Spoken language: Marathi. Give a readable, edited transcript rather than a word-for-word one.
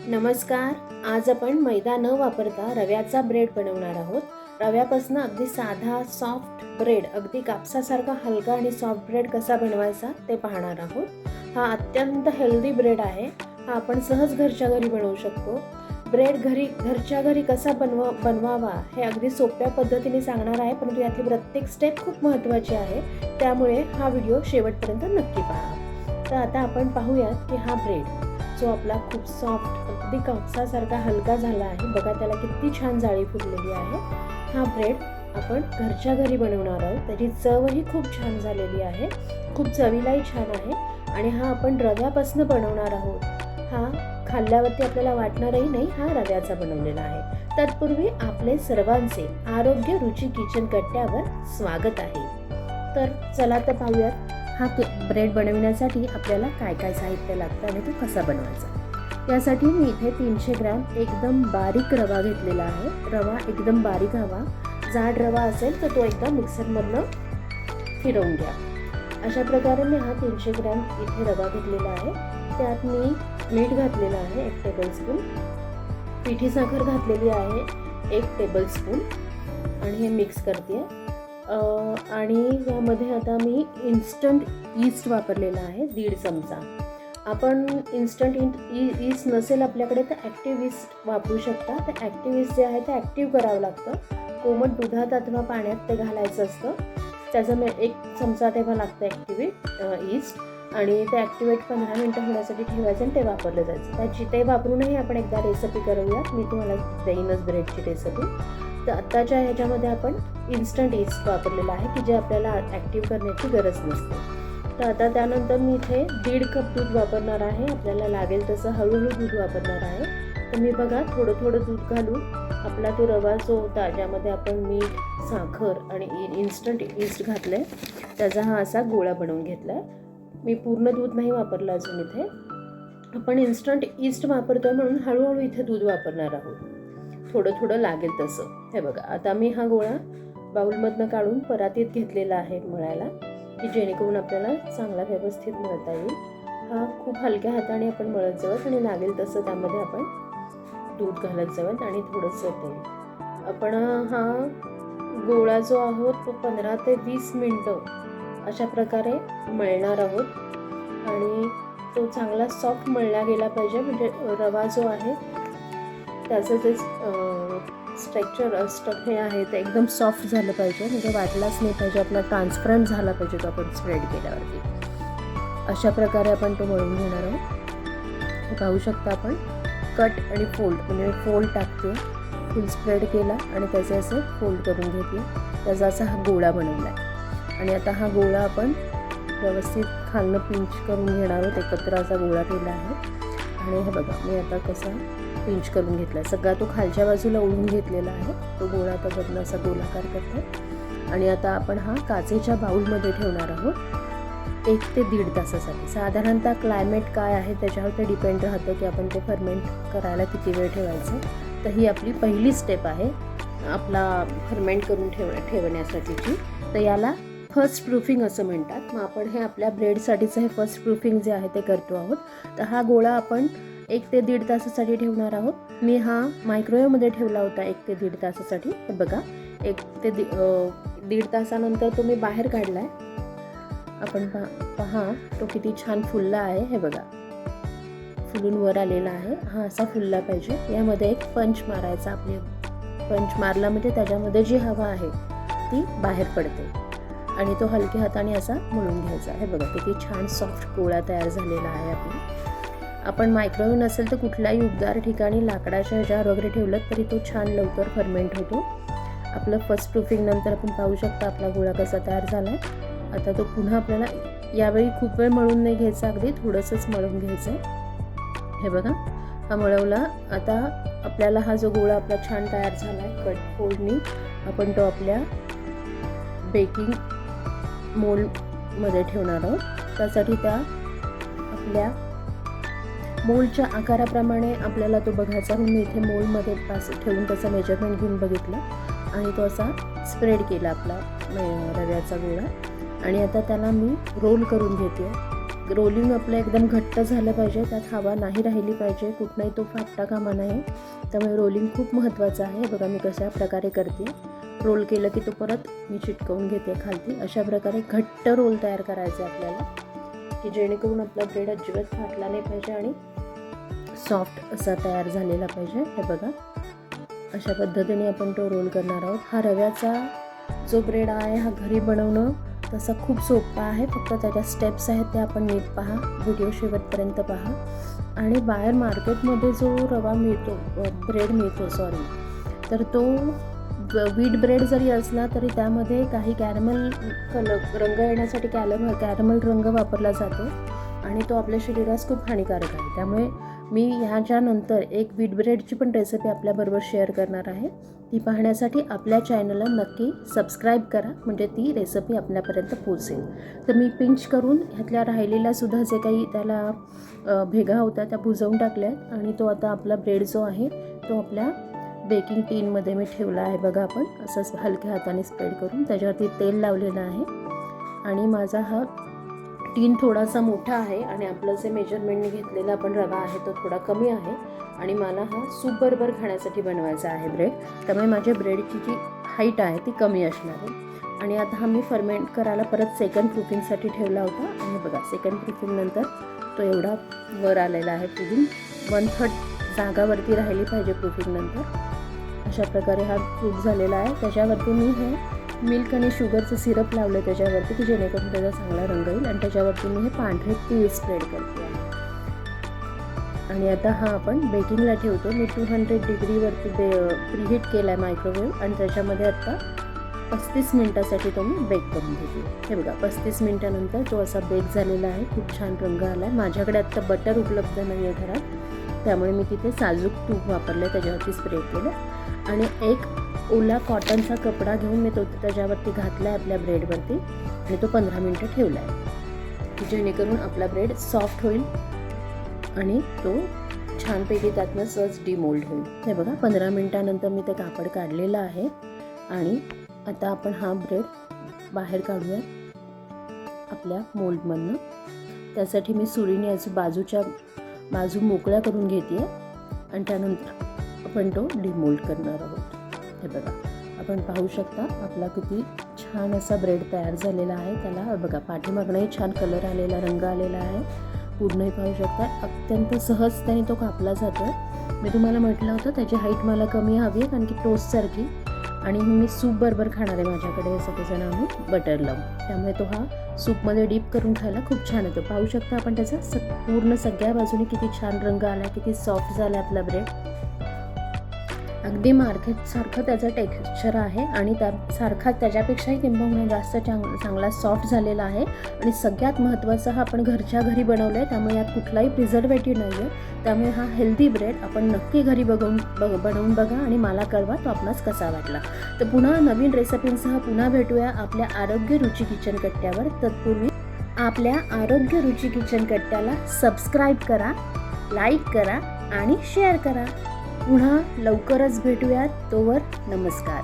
नमस्कार. आज आपण मैदा न वापरता रव्याचा ब्रेड बनवणार आहोत. रव्यापासून अगदी साधा सॉफ्ट ब्रेड, अगदी कापसासारखा हलका आणि सॉफ्ट ब्रेड कसा बनवायचा ते पाहणार आहोत. हा अत्यंत हेल्दी ब्रेड आहे. हा आपण सहज घरच्या घरी बनवू शकतो. ब्रेड घरच्या घरी कसा बनवावा हे अगदी सोप्या पद्धतीने सांगणार आहे, परंतु यातली प्रत्येक स्टेप खूप महत्त्वाची आहे. त्यामुळे हा व्हिडिओ शेवटपर्यंत नक्की पहा. तर आता आपण पाहूयात की हा ब्रेड जो आपला खूप सॉफ्ट, अगदी कापसासारखा हलका झाला आहे. बघा त्याला किती छान जाळी फुटलेली आहे. हा ब्रेड आपण घरच्या घरी बनवणार आहोत. त्याची चवही खूप छान झालेली आहे, खूप चवीलाही छान आहे. आणि हा आपण रव्यापासून बनवणार आहोत. हा खाल्ल्यावरती आपल्याला वाटणारही नाही हा रव्याचा बनवलेला आहे. तत्पूर्वी आपले सर्वांचे आरोग्य रुची किचन कट्ट्यावर स्वागत आहे. तर चला तर पाहूयात हा ब्रेड बनवण्यासाठी आपल्याला काय काय साहित्य लागतं आणि तो कसा बनवायचा. यासाठी मी इथे 300 ग्रॅम एकदम बारीक रवा घेतलेला आहे. रवा एकदम बारीक हवा. जाड रवा असेल तर तो एकदा मिक्सरमधनं फिरवून घ्या. अशा प्रकारे मी हा 300 ग्रॅम इथे रवा घेतलेला आहे. त्यात मी मीठ घातलेलं आहे 1 टेबलस्पून, पिठी साखर घातलेली आहे 1 टेबलस्पून आणि हे मिक्स करते. आणि यामध्ये आता मी इन्स्टंट ईस्ट वापरलेला आहे 1.5 चमचा. आपण इन्स्टंट ईस्ट नसेल आपल्याकडे तर ॲक्टिव्ह ईस्ट वापरू शकता. तर ॲक्टिव्ह ईस्ट जे आहे ते ॲक्टिव्ह करावं लागतं. कोमट दुधात अथवा पाण्यात ते घालायचं असतं. त्याचं 1 चमचा तेव्हा लागतं ॲक्टिव्हेट ईस्ट आणि ते ॲक्टिव्हेट 15 मिनटं होण्यासाठी ठेवायचं आणि ते वापरलं जायचं. ते वापरूनही आपण एकदा रेसिपी करूयात. मी तुम्हाला देईनच ब्रेडची रेसिपी. तर आत्ताच्या ह्याच्यामध्ये आपण इन्स्टंट ईस्ट वापरलेला आहे की जे आपल्याला ॲक्टिव्ह करण्याची गरज नसते. तर आता त्यानंतर मी इथे 1.5 कप दूध वापरणार आहे. आपल्याला लागेल तसं हळूहळू दूध वापरणार आहे. तर मी बघा थोडं थोडं दूध घालून आपला तो रवा जो होता ज्यामध्ये आपण मीठ, साखर आणि इन्स्टंट ईस्ट घातलं आहे त्याचा हा असा गोळा बनवून घेतला आहे. मी पूर्ण दूध नाही वापरलं अजून. इथे आपण इन्स्टंट ईस्ट वापरतोय म्हणून हळूहळू इथे दूध वापरणार आहोत. थोडं थोडं लागेल तसं. हे बघा आता मी हा गोळा बाउलमधनं काढून परातीत घेतलेला आहे मळायला, की जेणेकरून आपल्याला चांगला व्यवस्थित मळता येईल. हा खूप हलक्या हाताने आपण मळत जावं आणि लागेल तसं त्यामध्ये आपण दूध घालत जावं आणि थोडंसं तेल. आपण हा गोळा जो आहोत तो 15 ते 20 मिनटं अशा प्रकारे मळणार आहोत आणि तो चांगला सॉफ्ट मळला गेला पाहिजे. म्हणजे रवा जो आहे त्याचं जे स्ट्रक्चर हे आहे ते एकदम सॉफ्ट झालं पाहिजे. म्हणजे वाटलाच नाही पाहिजे, आपला ट्रान्सपरंट झाला पाहिजे तो आपण स्प्रेड केल्यावरती. अशा प्रकारे आपण तो मळून घेणार आहोत. पाहू शकता आपण कट आणि फोल्ड, म्हणजे फोल्ड टाकते, फुल स्प्रेड केला आणि त्याचे असे फोल्ड करून घेतले. त्याचा असा हा गोळा बनवला आहे. आणि आता हा गोळा आपण व्यवस्थित खालनं पिंच करून घेणार आहोत. एकत्र असा गोळा केला आहे. आणि हे बघा मी आता कसा पिंच करून घेतला आहे. सगळा तो खालच्या बाजूला ओढून घेतलेला आहे. तो गोळा आता बदला असा गोलाकार करतो. आणि आता आपण हा काचेच्या बाउलमध्ये ठेवणार आहोत 1 ते 1.5 तासासाठी. साधारणतः क्लायमेट काय आहे त्याच्यावर ते डिपेंड राहतं की आपण ते फर्मेंट करायला किती वेळ ठेवायचं. तर ही आपली पहिली स्टेप आहे आपला फर्मेंट करून ठेवण्यासाठीची. तर याला फर्स्ट प्रूफिंग असं म्हणतात. मग आपण हे आपल्या ब्रेडसाठीचं हे फर्स्ट प्रूफिंग जे आहे ते करतो आहोत. तर हा गोळा आपण 1 ते 1.5 तासासाठी ठेवणार आहोत. मी हा मायक्रोवेव्हमध्ये ठेवला होता 1 ते 1.5 तासासाठी. हे बघा 1 ते 1.5 तासानंतर तो मी बाहेर काढला आहे. आपण पहा तो किती छान फुलला आहे. हे बघा फुलून वर आलेला आहे. हा असा फुलला पाहिजे. यामध्ये एक पंच मारायचा. आपले पंच मारला म्हणजे त्याच्यामध्ये जी हवा आहे ती बाहेर पडते आणि तो हलक्या हाताने असा मळून घ्यायचा. हे बघा किती छान सॉफ्ट गोळा तयार झालेला आहे आपला. आपण मायक्रोवेव्ह नसेल तर कुठल्याही उबदार ठिकाणी लाकडाच्या ह्याच्यावर वगैरे ठेवलं तरी तो छान लवकर फर्मेंट होतो. आपलं फर्स्ट प्रूफिंग नंतर आपण पाहू शकता आपला गोळा कसा तयार झाला आहे. आता तो पुन्हा आपल्याला यावेळी खूप वेळ मळून नाही घ्यायचा, अगदी थोडंसंच मळून घ्यायचं. हे बघा हा मळवला. आता आपल्याला हा जो गोळा आपला छान तयार झाला आहे कट फोल्डनी, आपण तो आपल्या बेकिंग मोल्डमध्ये ठेवणार आहोत. त्यासाठी त्या आपल्या मोल्डच्या आकाराप्रमाणे आपल्याला तो बघायचा. म्हणून मी इथे मोल्डमध्ये ठेवून त्याचा मेजरमेंट घेऊन बघितलं आणि तो असा स्प्रेड केला आपला रव्याचा गोळा. आणि आता त्याला मी रोल करून घेते. रोलिंग आपलं एकदम घट्ट झालं पाहिजे, त्यात हवा नाही राहिली पाहिजे, कुठलाही तो फाटता कामा नये. त्यामुळे रोलिंग खूप महत्त्वाचं आहे. बघा मी कशा प्रकारे करते. रोल केलं की तो परत मी चिटकवून घेते खालती. अशा प्रकारे घट्ट रोल तयार करायचा आहे आपल्याला, की जेणेकरून आपला ब्रेड अजिबात फाटला नाही पाहिजे आणि सॉफ्ट असा तयार झालेला पाहिजे. हे बघा अशा पद्धतीने आपण तो रोल करणार आहोत. हा रव्याचा जो ब्रेड आहे हा घरी बनवणं तसा खूप सोपा आहे. फक्त त्याच्या स्टेप्स आहेत त्या आपण नीट पहा, व्हिडिओ शेवटपर्यंत पहा. आणि बाहेर मार्केटमध्ये जो रवा मिळतो, ब्रेड मिळतो तर तो व्हीट ब्रेड जरी असला तरी त्यामध्ये काही कॅरमल रंग येण्यासाठी कॅरमल रंग वापरला जातो आणि तो आपल्या शरीरास खूप हानिकारक आहे. त्यामुळे मी ह्याच्यानंतर एक व्हीट ब्रेडची पण रेसिपी आपल्याबरोबर शेअर करणार आहे. ती पाहण्यासाठी आपल्या चॅनलला नक्की सबस्क्राईब करा, म्हणजे ती रेसिपी आपल्यापर्यंत पोहोचेल. तर मी पिंच करून ह्यातल्या राहिलेल्या सुद्धा जे काही त्याला भेगा होत्या त्या बुजवून टाकल्यात आणि तो आता आपला ब्रेड जो आहे तो आपल्या बेकिंग टीनमध्ये मी ठेवला आहे. बघा आपण असंच हलक्या हाताने स्प्रेड करून त्याच्यावरती तेल लावलेलं आहे. आणि माझा हा टीन थोडासा मोठा आहे आणि आपलं जे मेजरमेंटने घेतलेला आपण रवा आहे तो थोडा कमी आहे आणि मला हा सूप बरोबर खाण्यासाठी बनवायचा आहे ब्रेड. त्यामुळे माझ्या ब्रेडची जी हाईट आहे ती कमी असणार आहे. आणि आता हा मी फर्मेंट करायला परत सेकंड प्रूफिंगसाठी ठेवला होता आणि बघा सेकंड प्रूफिंगनंतर तो एवढा वर आलेला आहे. प्रूफिंग 1/3 जागावरती राहिली पाहिजे प्रूफिंगनंतर. अशा प्रकारे हा प्रूफ झालेला आहे. त्याच्यावरती मी हे मिल्क आणि शुगरचं सिरप लावलं त्याच्यावरती, की जेणेकरून त्याचा चांगला रंग येईल. आणि त्याच्यावरती मी हे पांढरे तीळ स्प्रेड करते आहे. आणि आता हा आपण बेकिंगला ठेवतो. मी 200 डिग्रीवरती प्रीहीट केला आहे मायक्रोवेव्ह आणि त्याच्यामध्ये आत्ता 35 मिनटासाठी तो मी बेक करून घेते. हे बघा 35 मिनटानंतर तो असा बेक झालेला आहे. खूप छान रंग आला आहे. माझ्याकडे आत्ता बटर उपलब्ध नाही आहे घरात, त्यामुळे मी तिथे साजूक तूप वापरलं, त्याच्यावरती स्प्रेड केलं. आणि एक ओला कॉटनचा कपडा घेऊन मी तो त्याच्यावरती घातला आहे आपल्या ब्रेडवरती आणि तो 15 मिनटं ठेवला आहे, जेणेकरून आपला ब्रेड सॉफ्ट होईल आणि तो छानपैकी त्यातनं सहज डिमोल्ड होईल. हे बघा 15 मिनटानंतर मी ते कापड काढलेलं आहे. आणि आता आपण हा ब्रेड बाहेर काढूया आपल्या मोल्डमधनं. त्यासाठी मी सुरीने बाजू मोकळ्या करून घेते आहे आणि त्यानंतर आपण तो डिमोल्ड करणार आहोत. हे बघा आपण पाहू शकता आपला किती छान असा ब्रेड तयार झालेला आहे. त्याला बघा पाठीमागनंही छान कलर आलेला, रंग आलेला आहे. पूर्णही पाहू शकता. अत्यंत सहजतेने तो कापला जातो. मी तुम्हाला म्हटलं होतं त्याची हाईट मला कमी हवी आहे, कारण की टोस्टसारखी. आणि मी सूप बरोबर खाणार आहे. माझ्याकडे सगळेजण आम्ही बटर लावून, त्यामुळे तो हा सूपमध्ये डीप करून खायला खूप छान येतो. पाहू शकता आपण त्याचा पूर्ण सगळ्या बाजूने किती छान रंग आला, किती सॉफ्ट झाला आपला ब्रेड. अगदी मार्केटसारखं त्याचं टेक्स्चर आहे आणि त्याच्यापेक्षाही किंबहुना जास्त चांगला सॉफ्ट झालेला आहे. आणि सगळ्यात महत्त्वाचं हा आपण घरच्या घरी बनवलं आहे, त्यामुळे यात कुठलाही प्रिझर्वेटिव्ह नाही आहे. त्यामुळे हा हेल्दी ब्रेड आपण नक्की घरी बनवून बघा आणि मला कळवा तो आपणास कसा वाटला. तर पुन्हा नवीन रेसिपींसह पुन्हा भेटूया आपल्या आरोग्य रुची किचन कट्ट्यावर. तत्पूर्वी आपल्या आरोग्य रुची किचन कट्ट्याला सबस्क्राईब करा, लाईक करा आणि शेअर करा. पुन्हा लवकरच भेटूयात. तोवर नमस्कार.